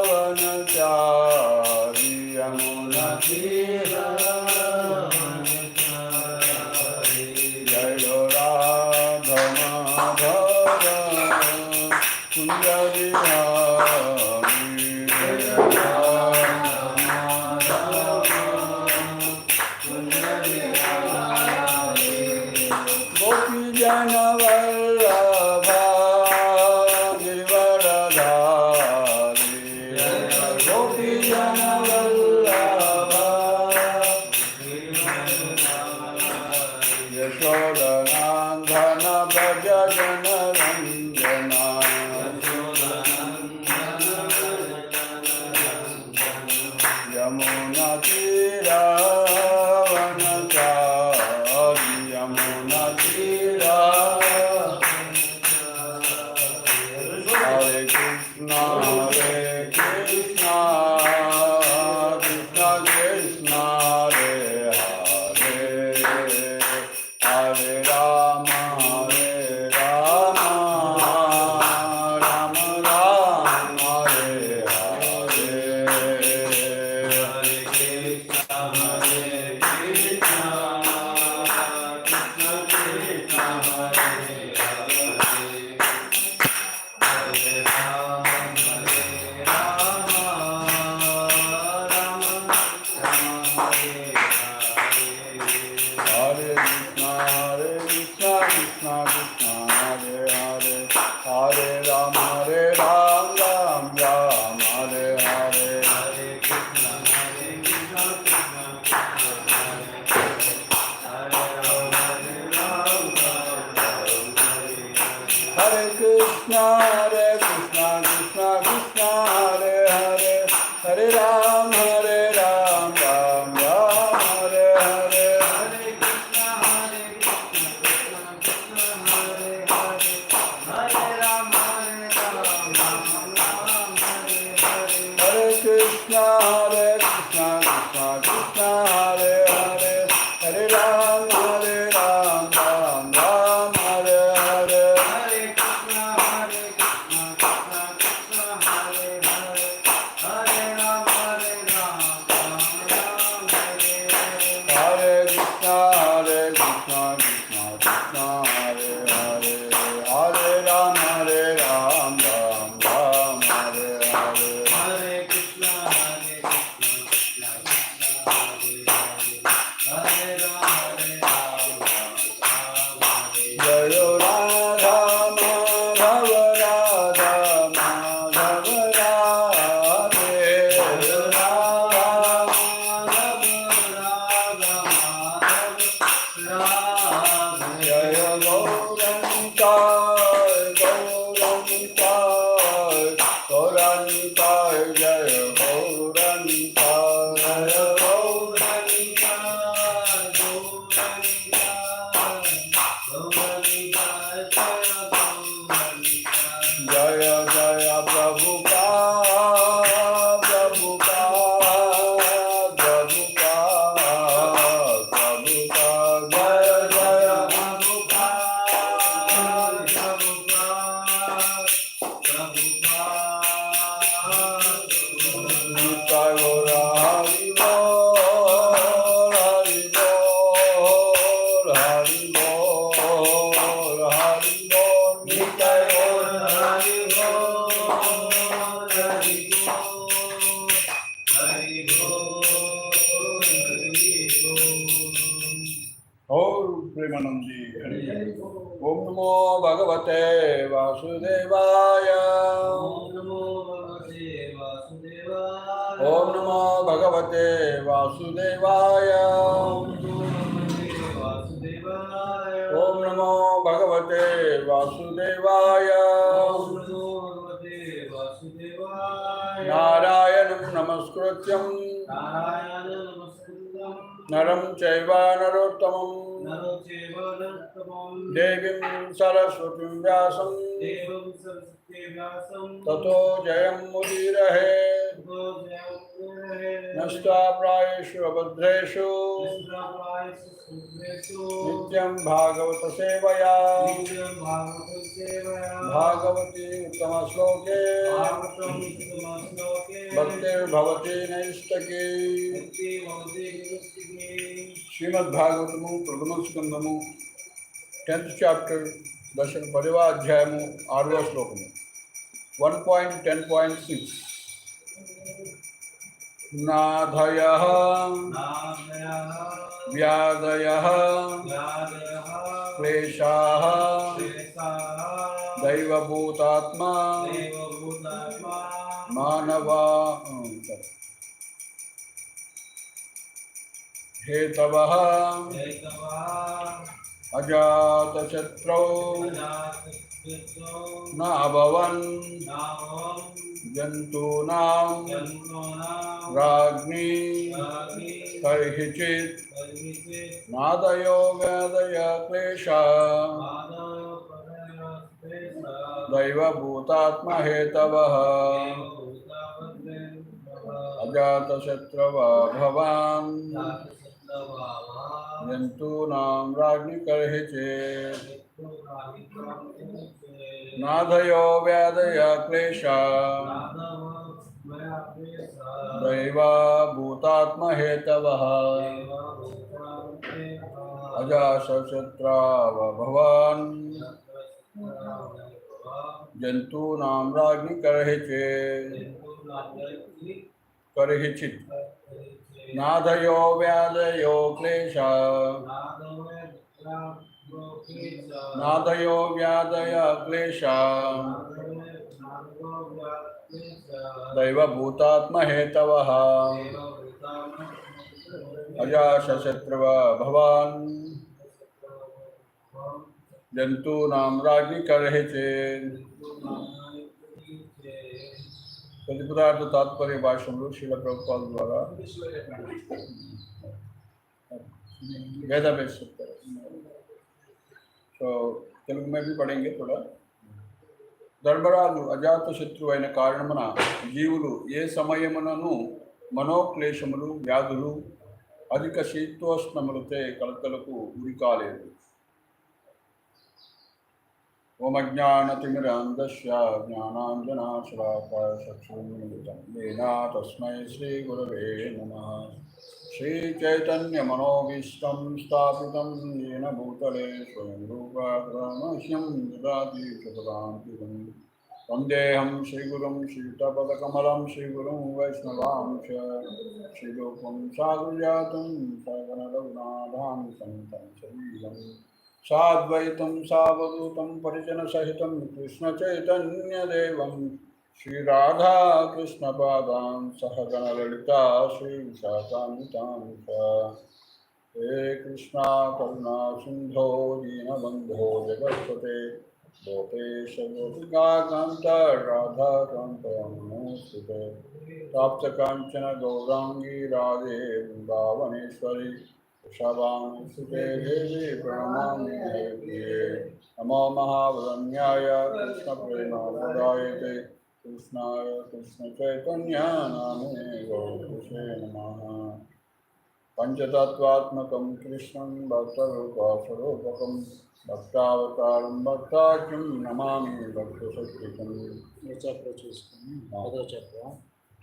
वनचारी यमुना तीरावनचारी जय राधा माधव कुंज बिहारी जय राधा माधव कुंज बिहारी गोपी जन वल्लभा गिरिवरधारी गोपी जन वल्लभा यशोदनंदन व्रज जन रंजना यमुना तीरावनचारी यमुना तीरा हरे कृष्णा कृष्णा कृष्णा हरे हरे हरे राम राम राम हरे हरे हरे कृष्णा कृष्णा कृष्णा हरे Hare Ram Ram Ram Hare Hare Hare Krishna Krishna Hare Hare Ram Hare Krishna Krishna Krishna Hare Hare Hare Ram Ram Ram Hare Hare Hare Krishna Hare Krishna Krishna Hare Hare Hare Ram Ram Ram Hare Hare Hare Krishna Krishna Krishna Hare Hare Hare Ram Ram Hare Hare Krishna Krishna Krishna Hare Hare Hare Ram Ram Hare Hare Hare Krishna Jai Radha Madhav Radha Madhav Radhe Jai Radha Madhav Radha Madhav Radhe Jai Gauranga Gauranga Gauranga Jai Gauranga Jai Jaya Jaya Prabhupada Prabhupada Prabhupada Prabhupada Jaya Jaya Prabhupada Prabhupada Nitai Gora Hari Bol Hari Bol Hari Bol Hari Bol Nitai Gora Hari Bol Hari Bol Hari Bol Hari Bol Om Premanandi Hari Om Namo Bhagavate Vasudevaya Om Namo Bhagavate Vasudevaya Om Namo Bhagavate Vasudevaya Om Namo Bhagavate Vasudevaya Narayanam Namaskrityam Naram Chaiva Narottamam देवीं सरस्वतीं व्यासं ततो जयमुदीरये नष्टाप्रायेषु अभद्रेषु नित्यं भागवत सेवया भागवती उत्तमश्लोके भक्तिर्भवति नैष्टकी श्रीमद् भागवतमु प्रथम स्कंदमु 10th chapter दशक 10వ అధ్యాయము 6వ శ్లోకము 1.10.6 नाधयः व्याधयः क्लेशाः दैवभूतात्मा मानवा हेतवः अजातशत्रौ न अभवन् जन्तूनां राज्ञी कैर्हिचित् नादयो व्याधय क्लेशा दैवभूतात्मा हेतवः अजातशत्रवा भवान् जन्तूनां राज्ञी कैर्हिचित् नादयो व्याधय क्लेशा दैवभूतात्मा हेतवः अजातशत्रव भवान् जन्तूनां राज्ञी कैर्हिचित् नादयो व्याधयो क्लेशा नादयो व्याधय क्लेशा दैवभूतात्मा हेतवः अजातशत्रव भवान् जन्तूनां राज्ञी कैर्हिचित् प्रतिपदार्थ तात्पर्य भाष्यमुలు శ్రీల ప్రభుపాద ద్వారా वेदाभ्यास करते हैं। तो तेलुगु में भी पढ़ेंगे थोड़ा। ధర్మరాజు అజాతశత్రు అయిన కారణమున జీవులు ఏ సమయమునను మనోక్లేశములు వ్యాధులు అధిక శీతోష్ణములతో కలతలకు ఉరికాలేదు. ఓమజ్ఞానతిమిరాంధస్య జ్ఞానాంజనాశలాకాయ చక్షురున్మిలితం येन तस्मै श्रीगुरवे नमः। श्रीचैतन्यमनोभीष्टं स्थापितं येन भूतले स्वयं रूपा मह्यं ददाति सदान्तिकं वन्देऽहं श्रीगुरुं श्रीयुतपदकमलं श्रीगुरुं वैष्णवांश श्रीरूपं साधुजातं सगणरघुनाथां सन्तं शरीरं साद्वैतं सावधूतं परिजनसहितं कृष्णचैतन्यदेवं श्रीराधा कृष्णपादां सहगणललिता श्रीविशाखान्वितां च। हे कृष्णा करुणा सिन्धो दीनबन्धो जगत्पते गोपेश गोपिकान्त राधाकान्त नमोऽस्तुते। प्राप्तकाञ्चन गौराङ्गी राधे वृन्दावनेश्वरी वृषभानुसुते देवी प्रणमामि हरिप्रिये। नमो महावदन्याय कृष्णप्रेमप्रदायते कृष्णाय कृष्णचैतन्यानामे गौरसे नमः। पंचतत्वात्मकं कृष्णं भक्तरूपास्वरूपकं भक्तावतारं भक्ताख्यं नमामि भक्तशक्तिकं।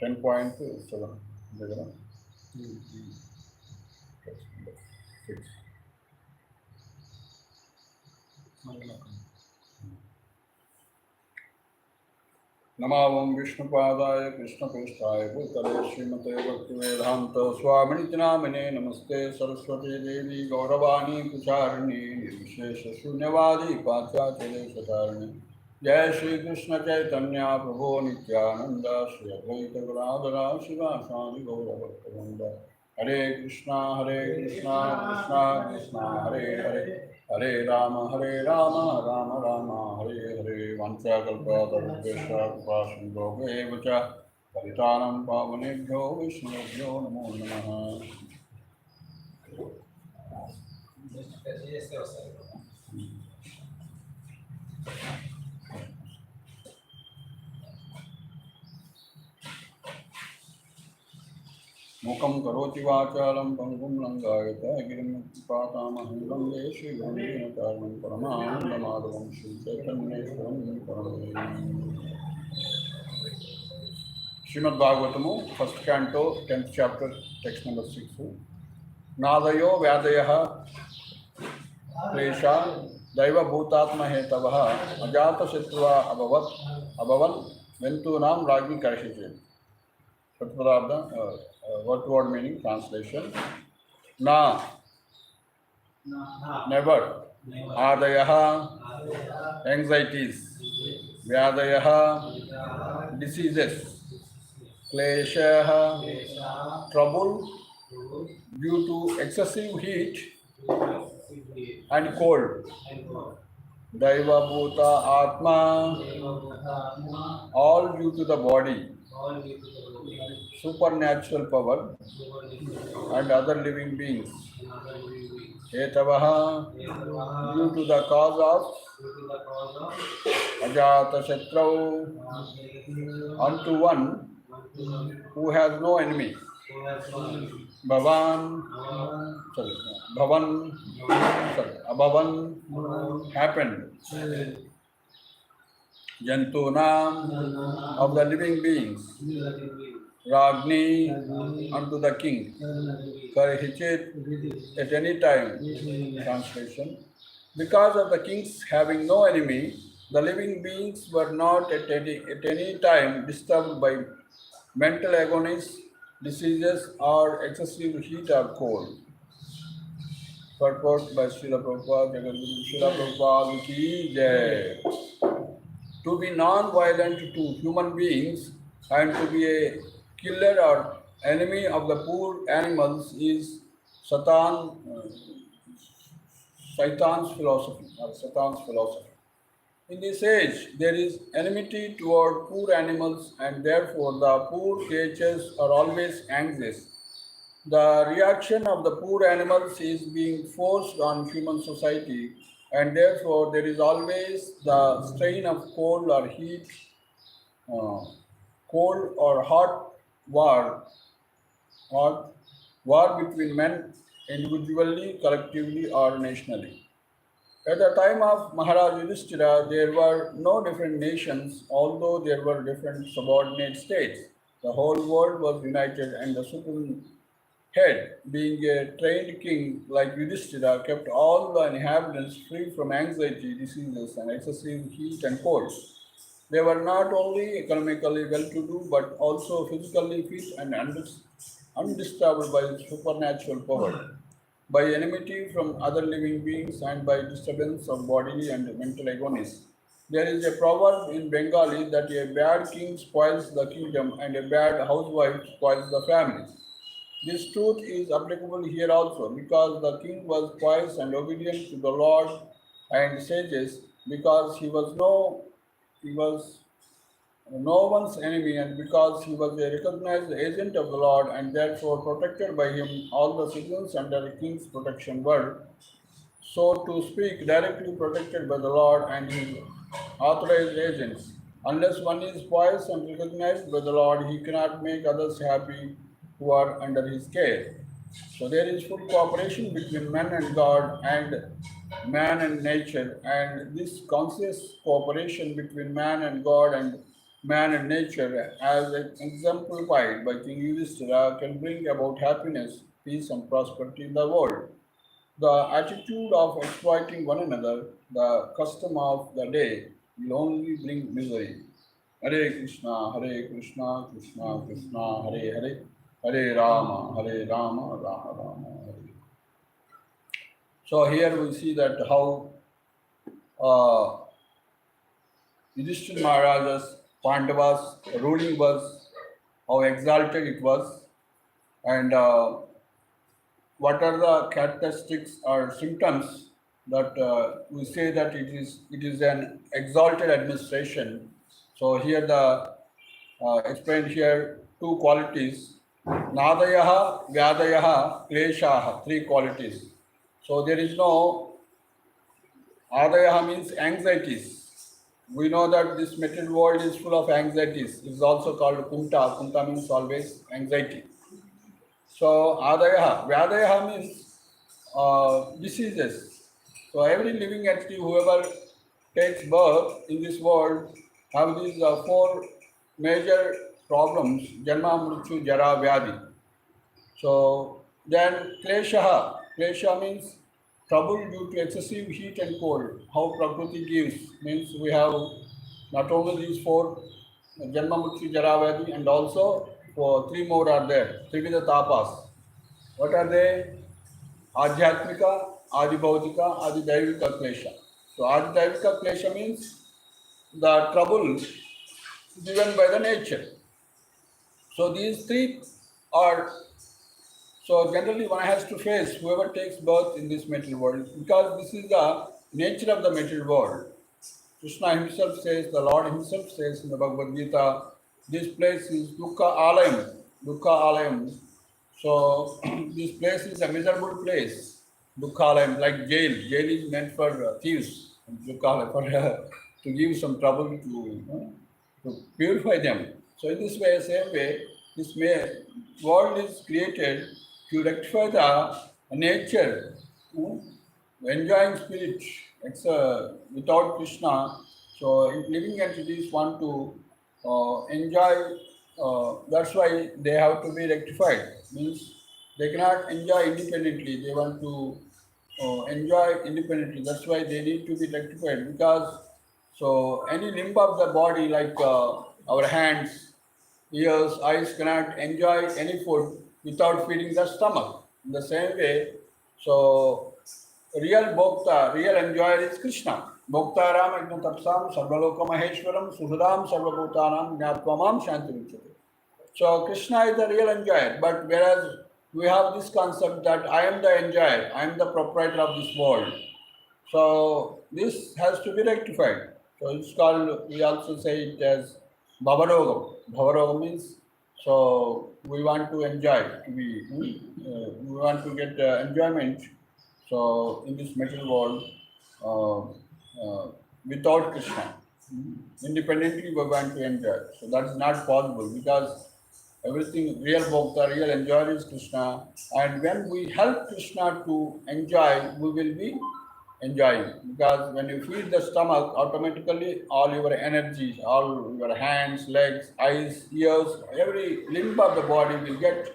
10.7 దగ్గర नमावं विष्णुपादाय कृष्णप्रेष्ठाय भूतले श्रीमते भक्तिवेदान्त स्वामिनिति नामिने नमस्ते सरस्वती देवी गौरवाणी प्रचारिणी निर्विशेष शून्यवादी पाश्चात्यदेशतारिणी। जय श्री कृष्ण चैतन्य प्रभो नित्यानंद श्री अद्वैत गदाधर शिवासादि गौरभक्तवृंद। हरे कृष्णा कृष्णा कृष्णा हरे हरे हरे राम राम राम हरे हरे। वंशाकल्पतरुभ्यश्च कृपासिन्धुभ्येव च पतितानां पावनेभ्यो वैष्णवेभ्यो नमो नमः। Mukam karoti vachalam pangum langayata girim patamaham vande Shri Gurunataram Paramanandamaadavam Shri Chaitanyeshwaram Paramaham. Srimad Bhagavatam, first canto, 10th chapter, text number 6. Nadayo Vyadayaha Klesha Daiva Bhutatma Hetavaha Ajata Shatruva Abhavan Ventunam Ragni Karshichet. Pratpadartha, word to word meaning, translation. Na, never. Adayaha, anxieties. Vyadayaha, diseases. Kleshaha, trouble due to excessive heat and cold. Daiva Bhuta Atma, all due to the body, supernatural power and other living beings. Hetavaha, due to the cause of Ajata Shatrau, unto one who has no enemy. Abhavan happened. Jantunam, of the living beings. Ragni, unto the king. Karhichit, at any time. Translation. Because of the kings having no enemy, the living beings were not at any time disturbed by mental agonies, diseases, or excessive heat or cold. Purport by Srila Prabhupada, Jagadguru Srila Prabhupada ki jai. To be non-violent to human beings and to be a killer or enemy of the poor animals is Satan's philosophy. In this age, there is enmity toward poor animals, and therefore the poor creatures are always anxious. The reaction of the poor animals is being forced on human society, and therefore there is always the strain of cold or heat, cold or hot war between men individually, collectively, or nationally. At the time of Maharaj Yudhishthira, there were no different nations, although there were different subordinate states. The whole world was united, and the supreme head, being a trained king like Yudhishthira, kept all the inhabitants free from anxiety, diseases, and excessive heat and cold. They were not only economically well-to-do, but also physically fit and undisturbed by supernatural power, by enmity from other living beings, and by disturbance of bodily and mental agonies. There is a proverb in Bengali that a bad king spoils the kingdom and a bad housewife spoils the family. This truth is applicable here also, because the king was pious and obedient to the Lord and sages, because he was no one's enemy, and because he was a recognized agent of the Lord, and therefore protected by him, all the citizens under the king's protection were, so to speak, directly protected by the Lord and his authorized agents. Unless one is pious and recognized by the Lord, he cannot make others happy who are under his care. So there is full cooperation between man and God and man and nature, and this conscious cooperation between man and God and man and nature, as exemplified by King Yudhishthira, can bring about happiness, peace, and prosperity in the world. The attitude of exploiting one another, the custom of the day, will only bring misery. Hare Krishna, Krishna Krishna, Hare Hare, Hare Rama, Rama Rama, Hare. So here we see that how Yudhishthira Maharaj's Pandavas ruling was, how exalted it was, and what are the characteristics or symptoms that we say that it is an exalted administration. So here the explained here two qualities: Nadayaha, Vyadayaha, Kleshaha, three qualities. So there is no Adayaha means anxieties. We know that this material world is full of anxieties. It is also called kunta. Kunta means always anxiety. So adaya, vyadaya means diseases. So every living entity, whoever takes birth in this world, have these four major problems: janma, mrityu, jara, vyadi. So then klesha means trouble due to excessive heat and cold. How Prakriti gives means we have not only these four, Janma Mukti Jaravadi, and also for three more are there, Trivida Tapas. What are they? Adhyatmika, Adibhautika, Adidaivika Klesha. So Adidaivika Klesha means the trouble given by the nature. So these three are, so generally one has to face whoever takes birth in this material world, because this is the nature of the material world. Krishna himself says, the Lord himself says in the Bhagavad Gita, this place is Dukkha Alayam. Dukkha Alayam. So this place is a miserable place. Dukkha Alayam, like jail. Jail is meant for thieves. Dukkha Alayam, for to give some trouble to purify them. So in this way, same way, this world is created to rectify the nature, enjoying spirit. It's without Krishna. So living entities want to enjoy. That's why they have to be rectified. Means they cannot enjoy independently. They want to enjoy independently. That's why they need to be rectified, because so any limb of the body, like our hands, ears, eyes, cannot enjoy any food without feeding the stomach. In the same way, so real bhokta, real enjoyer is Krishna. Bhoktaram ajnatapsam sarvaloka maheshwaram suhradam sarvabhutanam jnatvamam shanti. So Krishna is the real enjoyer, but whereas we have this concept that I am the enjoyer, I am the proprietor of this world. So this has to be rectified. So it's called, we also say it as Bhavarogam. Bhavarogam means, so we want to enjoy, we want to get enjoyment. So in this material world, without Krishna, independently we want to enjoy. So that is not possible, because everything, real bhakta, real enjoyer is Krishna. And when we help Krishna to enjoy, we will be enjoying. Because when you feed the stomach, automatically all your energies, all your hands, legs, eyes, ears, every limb of the body will get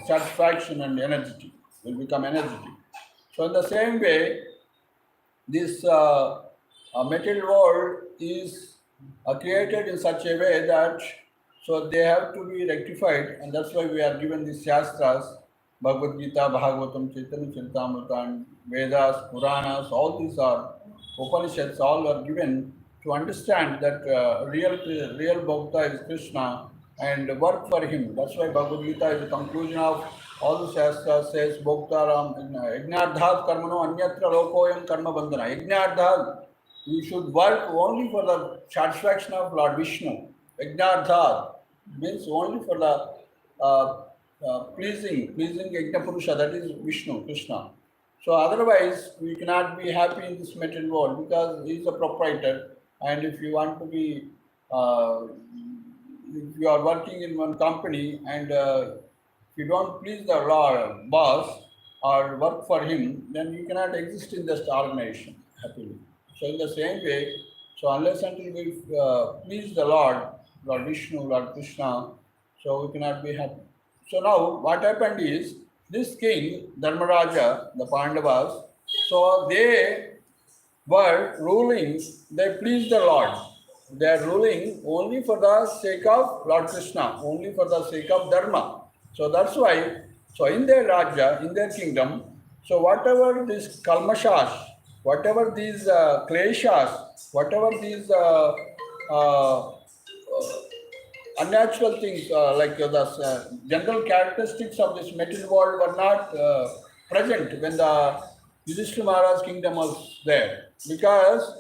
satisfaction and energy, will become energetic. So in the same way, this material world is created in such a way that so they have to be rectified, and that's why we are given these shastras, Bhagavad Gita, Bhagavatam, Chaitanya Charitamrita, and Vedas, Puranas. All these are Upanishads. All are given to understand that real Bhakta is Krishna and work for him. That's why Bhagavad Gita is the conclusion of all the Shastras says Bhoktaram Yajnardhat Karmano Anyatra Lokoyam Karma Bandhana. Yajnardhat, you should work only for the satisfaction of Lord Vishnu. Yajnardhat means only for the pleasing Yajna Purusha, that is Vishnu, Krishna. So otherwise we cannot be happy in this material world, because he is a proprietor, and if you want to be if you are working in one company and if you don't please the boss or work for him, then you cannot exist in this organization happily. So in the same way, so unless until we please the Lord Vishnu, Lord Krishna, so we cannot be happy. So now what happened is, this king, Dharmaraja, the Pandavas, so they were ruling, they pleased the Lord. They are ruling only for the sake of Lord Krishna, only for the sake of Dharma. So that's why, so in their Raja, in their kingdom, so whatever these kalmashas, whatever these kleshas, whatever these unnatural things, like the general characteristics of this material world were not present when the Yudhishthira Maharaj's kingdom was there, because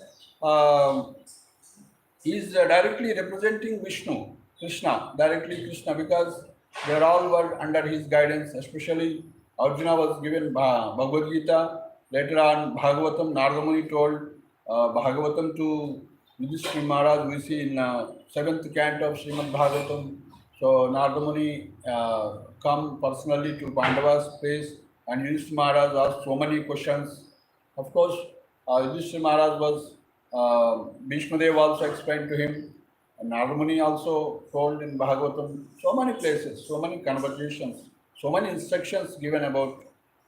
he is directly representing Vishnu, Krishna, directly Krishna, because they all were under his guidance. Especially Arjuna was given Bhagavad Gita. Later on, Bhagavatam, Narada Muni told Bhagavatam to Yudhishthira Maharaj, we see in 7th canto of Srimad Bhagavatam. So Narada Muni come personally to Pandava's place, and Yudhishthira Maharaj asked so many questions. Of course, Yudhishthira Maharaj was, Bhishma Dev also explained to him, and Narada Muni also told in Bhagavatam, so many places, so many conversations, so many instructions given about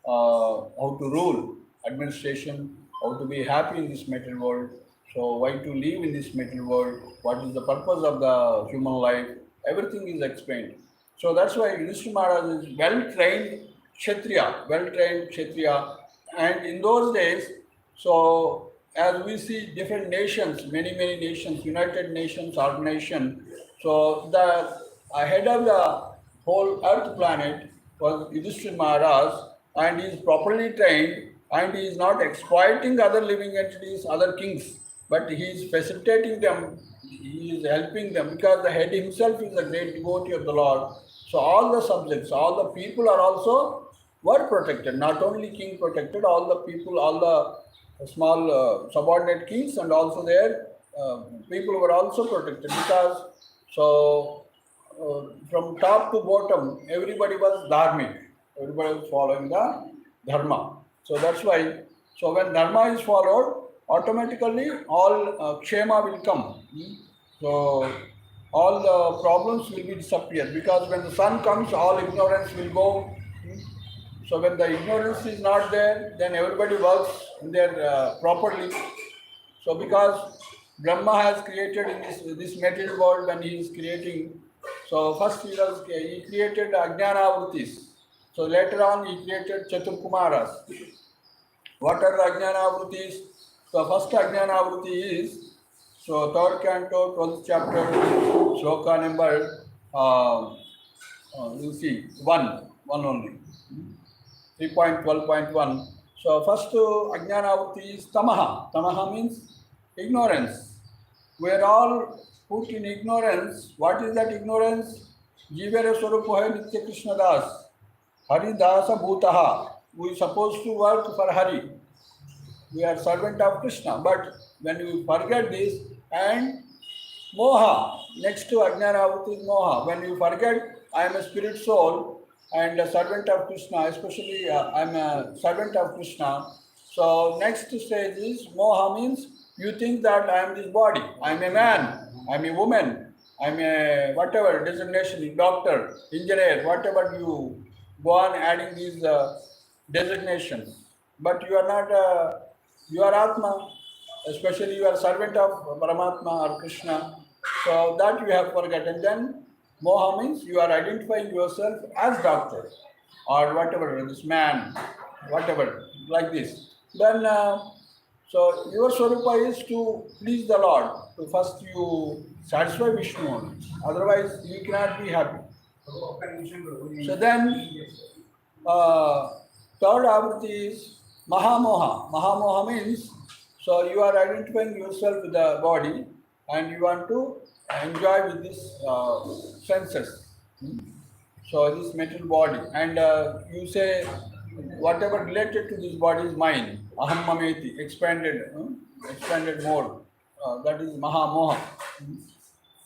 how to rule, administration, how to be happy in this material world, so why to live in this material world, what is the purpose of the human life, everything is explained. So that's why Yudhishthira Maharaj is well-trained Kshatriya, and in those days, so as we see different nations, many nations, United Nations organization, so the head of the whole Earth planet was Yudhishthira Maharaj, and he is properly trained, and he is not exploiting other living entities, other kings, but he is facilitating them, he is helping them, because the head himself is a great devotee of the Lord. So all the subjects, all the people are also were protected, not only king protected, all the people, all the small subordinate kings and also their people were also protected, because so from top to bottom, everybody was dharmic, everybody was following the dharma. So that's why, so when dharma is followed, automatically all kshema will come. So all the problems will be disappeared, because when the sun comes, all ignorance will go. So when the ignorance is not there, then everybody works in their properly. So because Brahma has created in this material world, when he is creating, so first he created Ajnana Vrittis. So later on he created Chaturkumaras. What are the Ajnana Vrittis? So first Ajnana Vritti is, so 3rd canto, 12th chapter, shloka number, you see, 1 only, 3.12.1. So first Ajnana Vritti is Tamaha. Tamaha means ignorance. We are all put in ignorance. What is that ignorance? Jivera Swarupa Nitya Krishna Das. Hari Dasa Bhutaha. We are supposed to work for Hari. We are servant of Krishna. But when we forget this, and Moha, next to Ajnana Vritti is Moha. When you forget, I am a spirit soul and a servant of Krishna, especially I am a servant of Krishna. So next stage is Moha, means you think that I am this body, I am a man, I am a woman, I am a whatever designation, doctor, engineer, whatever you go on adding these designations. But you are not, you are Atma, especially you are servant of Paramatma or Krishna. So that you have forgotten. Then Moha means you are identifying yourself as doctor or whatever, this man, whatever, like this. Then, so your Swarupa is to please the Lord. To first you satisfy Vishnu only. Otherwise you cannot be happy. So then, third Avriti is Mahamoha. Mahamoha means, so you are identifying yourself with the body and you want to enjoy with this senses. So this material body, and you say whatever related to this body is mine. Aham mameti, expanded more. That is Mahamoha.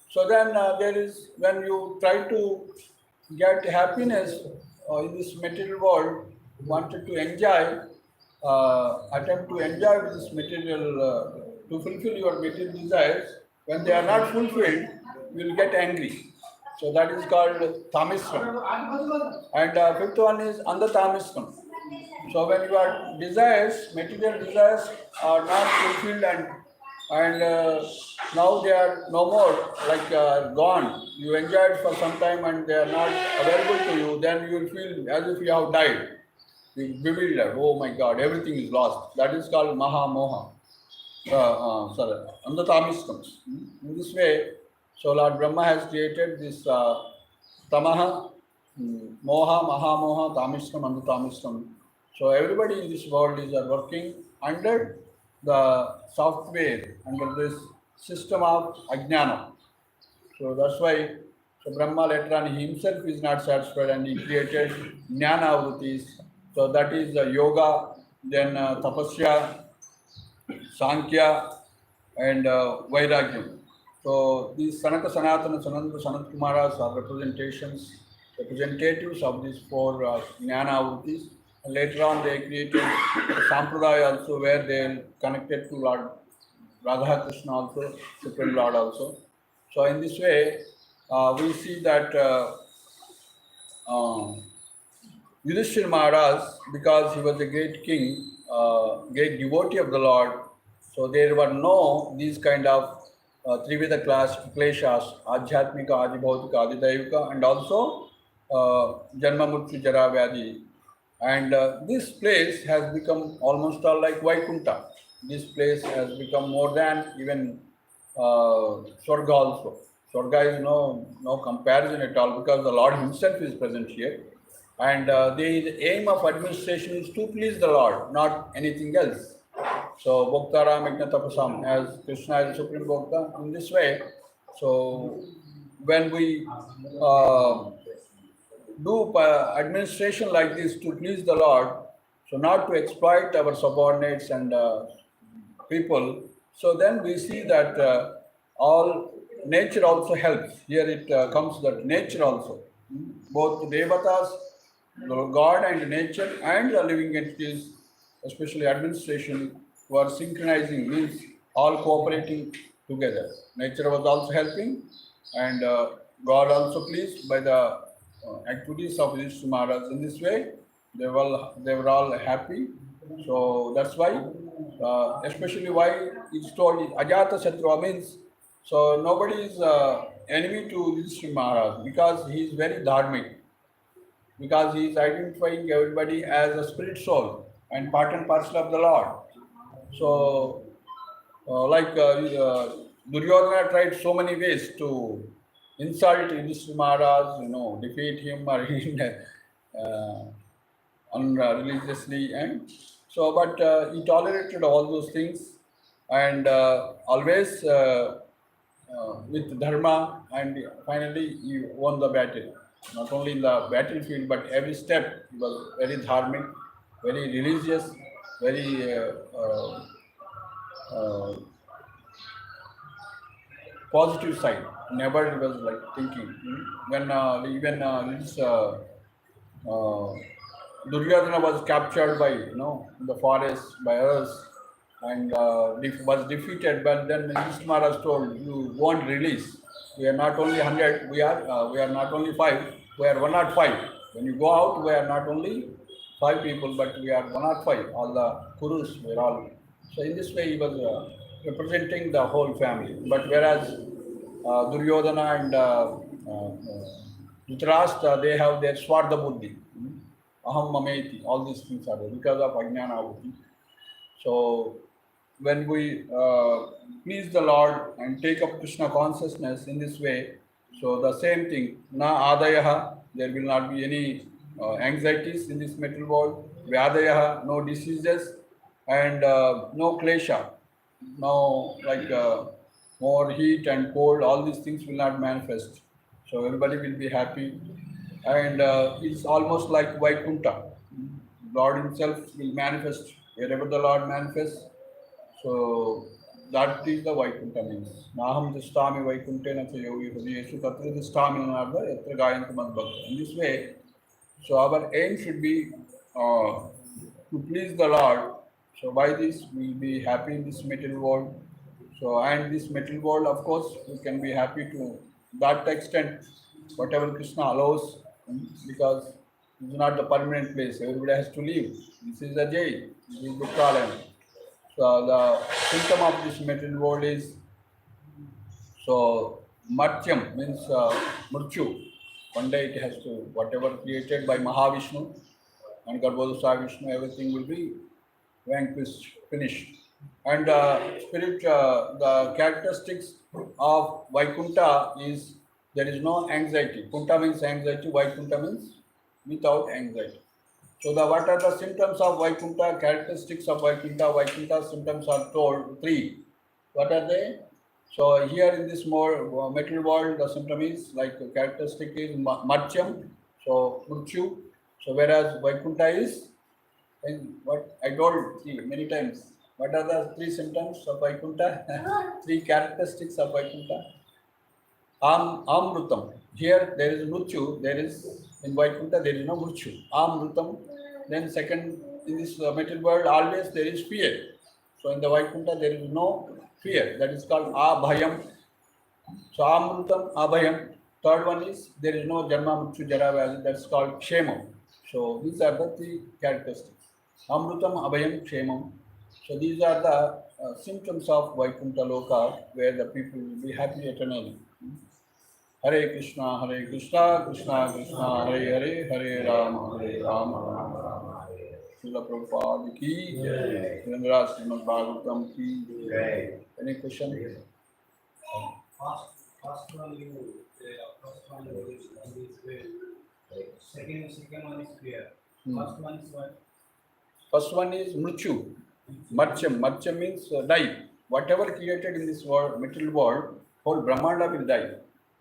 So then there is, when you try to get happiness in this material world, wanted to enjoy, attempt to enjoy with this material, to fulfill your material desires, when they are not fulfilled, you will get angry. So that is called Tamisram. And fifth one is Andatamisram. So when your desires, material desires are not fulfilled, and now they are no more, like gone. You enjoyed for some time and they are not available to you, then you will feel as if you have died. You bewildered. Oh my God, everything is lost. That is called Mahamoha. Andatamistam. In this way, so Lord Brahma has created this Tamaha, Moha, Mahamoha, Tamistam, Andatamistam. So everybody in this world is working under the software, under this system of Ajnana. So that's why, so Brahma later on himself is not satisfied and he created Jnana Vrittis. So that is yoga, then tapasya, Sankhya, and Vairagyam. So these Sanaka Sanatana Sananda Sanat Kumaras are representatives of these four Jnana Avrutis. And later on they created a Sampradaya also where they are connected to Lord Radha Krishna also, Supreme Lord also. So in this way, we see that Yudhishthira Maharaj, because he was a great king, great devotee of the Lord, so there were no these kind of Triveda class kleshas, Adhyatmika, Adibhautika, Adidaivika, and also Janma Mrityu Jara Vyadhi. And this place has become almost all like Vaikuntha. This place has become more than even Swarga also. Swarga is no comparison at all because the Lord Himself is present here. And the aim of administration is to please the Lord, not anything else. So, Bhoktaram Tapasam, as Krishna is the Supreme Bhokta, in this way. So, when we do administration like this to please the Lord, so not to exploit our subordinates and people, so then we see that all nature also helps. Here it comes that nature also, both devatas, God and nature, and the living entities, especially administration, were synchronizing, means all cooperating together. Nature was also helping, and God also pleased by the activities of these Maharaj. In this way, they were all happy. So that's why, especially why it's told Ajata Shatruva means, so nobody is enemy to Yudhishthira Maharaj because he is very dharmic, because he is identifying everybody as a spirit soul and part and parcel of the Lord. So, Duryodhana tried so many ways to insult Yudhishthira Maharaj, defeat him or unreligiously, and so, but he tolerated all those things, and always with dharma, and finally he won the battle. Not only in the battlefield, but every step he was very dharmic, very religious, very positive side. Never he was like thinking. When even this Duryodhana was captured by in the forest by us, and was defeated, but then Yudhishthira Maharaj told, "You won't release. We are not only 100. We are not only 5. We are 105. When you go out, we are not only 5 people, but we are 105. All the Kurus were all." So in this way, he was representing the whole family. But whereas Duryodhana and Dhritarashtra, they have their Swartha Buddhi. Aham Mameti, all these things are there because of Ajnana Buddhi. So when we please the Lord and take up Krishna consciousness in this way, so the same thing, na adayaha, there will not be any anxieties in this material world, vyadayaha, no diseases, and no klesha, no like more heat and cold, all these things will not manifest. So everybody will be happy, and it's almost like Vaikuntha. Lord Himself will manifest wherever the Lord manifests. So that is the Vaikuntha means. Naham Tishtami Vaikuntena Yogi Hridayeshu Tatra Tishtami Narada Yatra Gayantu Madbhakta. In this way, so our aim should be to please the Lord. So by this we will be happy in this material world. So and this material world, of course, we can be happy to that extent, whatever Krishna allows, because it's not the permanent place. Everybody has to leave. This is a jail. This is the problem. So the symptom of this material world is, so Matyam means Mrityu. One day it has to, whatever created by Mahavishnu and Garbhodasa Vishnu, everything will be vanquished, finished. And spirit, the characteristics of Vaikuntha is there is no anxiety. Kunta means anxiety, Vaikuntha means without anxiety. So what are the symptoms of Vaikuntha, characteristics of Vaikuntha? Vaikuntha symptoms are told 3. What are they? So here in this more material world, the symptom is like characteristic is Mathyam, so Mrityu. So whereas Vaikuntha is, and what I told many times, What are the three symptoms of Vaikuntha? Three characteristics of Vaikuntha. Amrutam. Here there is Mrityu. There is in Vaikuntha there is no Mrityu. Amrutam. Then second, in this material world always there is fear. So in the Vaikuntha there is no fear. That is called Abhayam. So Amrutam, Abhayam. Third one is there is no Janma Mrityu Jara Vyadhi. That's called Kshemam. So these are the three characteristics. Amrutam, Abhayam, Kshemam. So these are the symptoms of Vaikuntha Loka, where the people will be happy eternally. Hare Krishna, Krishna Krishna, Hare Hare, Hare Rama, Rama Rama. Srila Prabhupada ki jai. Srimad Bhagavatam ki jai. Any question? First one is way. Second one is clear. First one is what? First one is Mrityu. Marcham. Marcham means die. Whatever created in this world, material world, whole Brahmanda will die.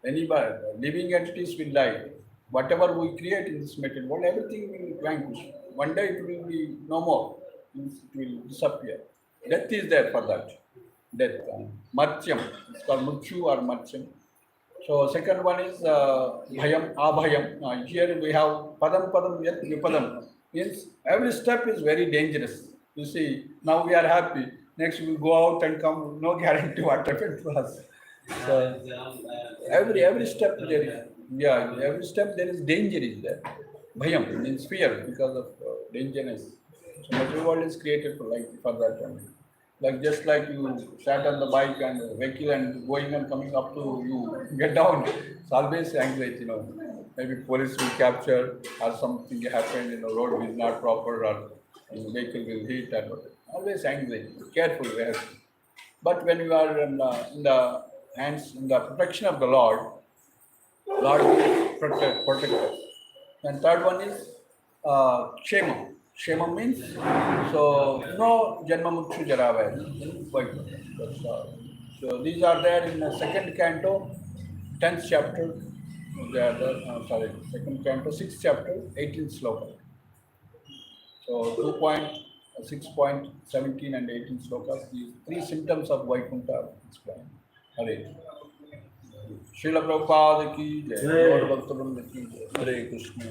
Anybody, living entities will die. Whatever we create in this material world, everything will vanquish. One day it will be no more. It will disappear. Death is there for that. Death. Marcham. It's called Mrityu or Marcham. So second one is Bhayam, Abhayam. Here we have Padam Yat Vipadam. Means every step is very dangerous. You see, now we are happy. Next we will go out and come. No guarantee what happened to us. So every step there is every step there is danger is there. Bhayam means fear because of dangerous. So material world is created for that one. Like just like you sat on the bike and vehicle and going and coming up to you get down. It's always anxiety, Maybe police will capture or something happened, road is not proper or vehicle will hit and whatever. Always anxiety. Careful, we have to. But when you are in the hands, in the protection of the Lord will protect us. And third one is Kshema. Kshema means, so no Janma Mrityu Jara Vyadhi. So these are there in the second canto, 10th chapter. They are there, second canto, 6th chapter, 18th sloka. So 2.6.17 and 18 slokas, these three symptoms of Vaikuntha explained. Hare. Srila Prabhupada ki jai, Lord Bhakti Pravachan ki jai, Hare Krishna.